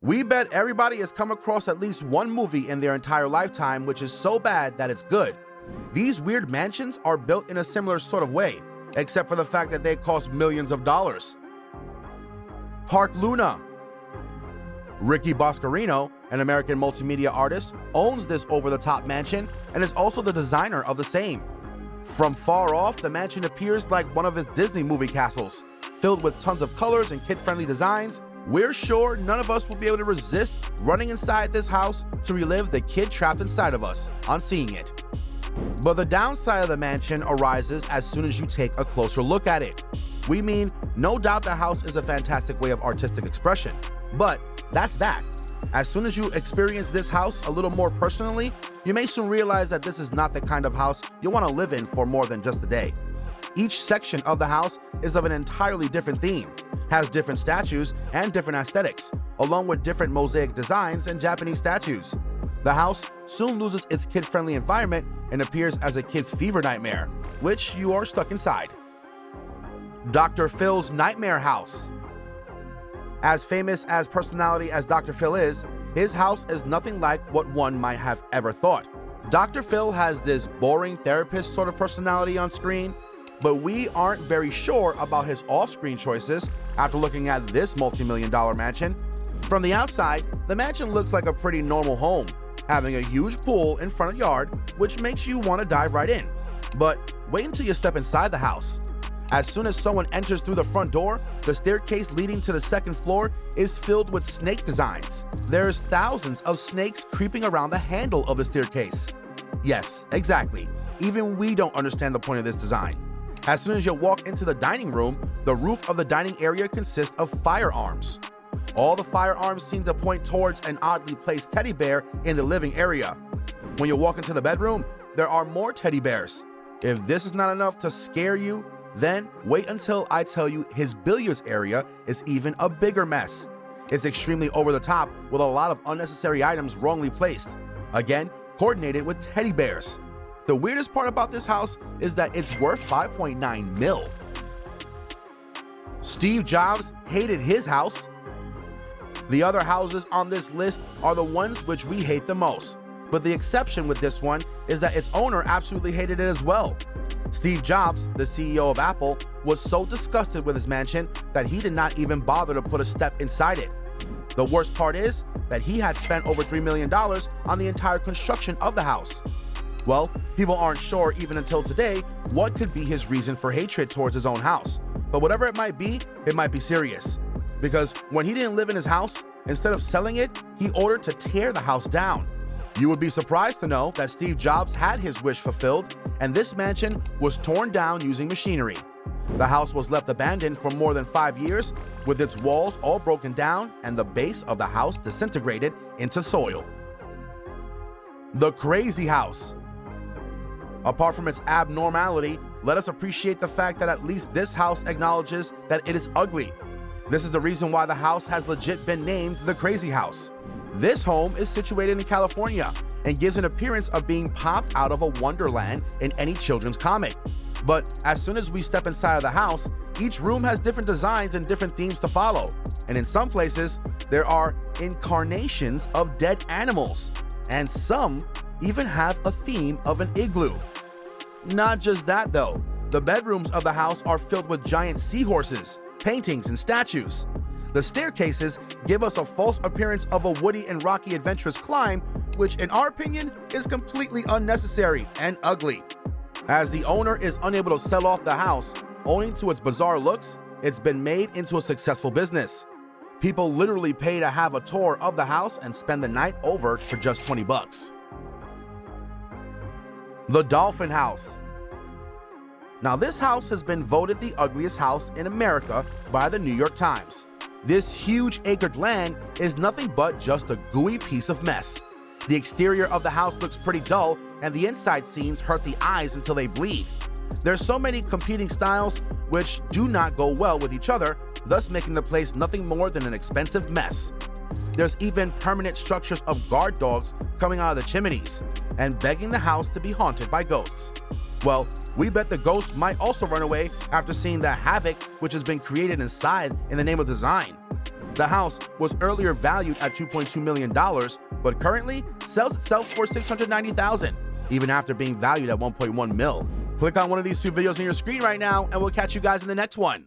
We bet everybody has come across at least one movie in their entire lifetime which is so bad that it's good. These weird mansions are built in a similar sort of way, except for the fact that they cost millions of dollars. Park Luna. Ricky Boscarino, an American multimedia artist, owns this over-the-top mansion and is also the designer of the same. From far off, the mansion appears like one of his Disney movie castles, filled with tons of colors and kid-friendly designs. We're sure none of us will be able to resist running inside this house to relive the kid trapped inside of us on seeing it. But the downside of the mansion arises as soon as you take a closer look at it. We mean, no doubt the house is a fantastic way of artistic expression, but that's that. As soon as you experience this house a little more personally, you may soon realize that this is not the kind of house you want to live in for more than just a day. Each section of the house is of an entirely different theme, has different statues and different aesthetics, along with different mosaic designs and Japanese statues. The house soon loses its kid-friendly environment and appears as a kid's fever nightmare, which you are stuck inside. Dr. Phil's Nightmare House. As famous as personality as Dr. Phil is, his house is nothing like what one might have ever thought. Dr. Phil has this boring therapist sort of personality on screen, but we aren't very sure about his off-screen choices after looking at this multi-million-dollar mansion. From the outside, the mansion looks like a pretty normal home, having a huge pool in front of yard, which makes you want to dive right in. But wait until you step inside the house. As soon as someone enters through the front door, the staircase leading to the second floor is filled with snake designs. There's thousands of snakes creeping around the handle of the staircase. Yes, exactly. Even we don't understand the point of this design. As soon as you walk into the dining room, the roof of the dining area consists of firearms. All the firearms seem to point towards an oddly placed teddy bear in the living area. When you walk into the bedroom, there are more teddy bears. If this is not enough to scare you, then wait until I tell you his billiards area is even a bigger mess. It's extremely over the top with a lot of unnecessary items wrongly placed. Again, coordinated with teddy bears. The weirdest part about this house is that it's worth 5.9 mil. Steve Jobs hated his house. The other houses on this list are the ones which we hate the most, but the exception with this one is that its owner absolutely hated it as well. Steve Jobs, the CEO of Apple, was so disgusted with his mansion that he did not even bother to put a step inside it. The worst part is that he had spent over $3 million on the entire construction of the house. Well, people aren't sure even until today what could be his reason for hatred towards his own house. But whatever it might be serious. Because when he didn't live in his house, instead of selling it, he ordered to tear the house down. You would be surprised to know that Steve Jobs had his wish fulfilled, and this mansion was torn down using machinery. The house was left abandoned for more than 5 years, with its walls all broken down and the base of the house disintegrated into soil. The Crazy House. Apart from its abnormality, let us appreciate the fact that at least this house acknowledges that it is ugly. This is the reason why the house has legit been named the Crazy House. This home is situated in California and gives an appearance of being popped out of a wonderland in any children's comic. But as soon as we step inside of the house, each room has different designs and different themes to follow. And in some places, there are incarnations of dead animals. And some even have a theme of an igloo. Not just that though, the bedrooms of the house are filled with giant seahorses, paintings, and statues. The staircases give us a false appearance of a woody and rocky adventurous climb, which in our opinion is completely unnecessary and ugly. As the owner is unable to sell off the house, owing to its bizarre looks, it's been made into a successful business. People literally pay to have a tour of the house and spend the night over for just 20 bucks. The Dolphin House. Now this house has been voted the ugliest house in America by the New York Times. This huge acred land is nothing but just a gooey piece of mess. The exterior of the house looks pretty dull, and the inside scenes hurt the eyes until they bleed. There's so many competing styles which do not go well with each other, thus making the place nothing more than an expensive mess. There's even permanent structures of guard dogs coming out of the chimneys and begging the house to be haunted by ghosts. Well, we bet the ghosts might also run away after seeing the havoc which has been created inside in the name of design. The house was earlier valued at $2.2 million, but currently sells itself for $690,000, even after being valued at $1.1 mil. Click on one of these two videos on your screen right now, and we'll catch you guys in the next one.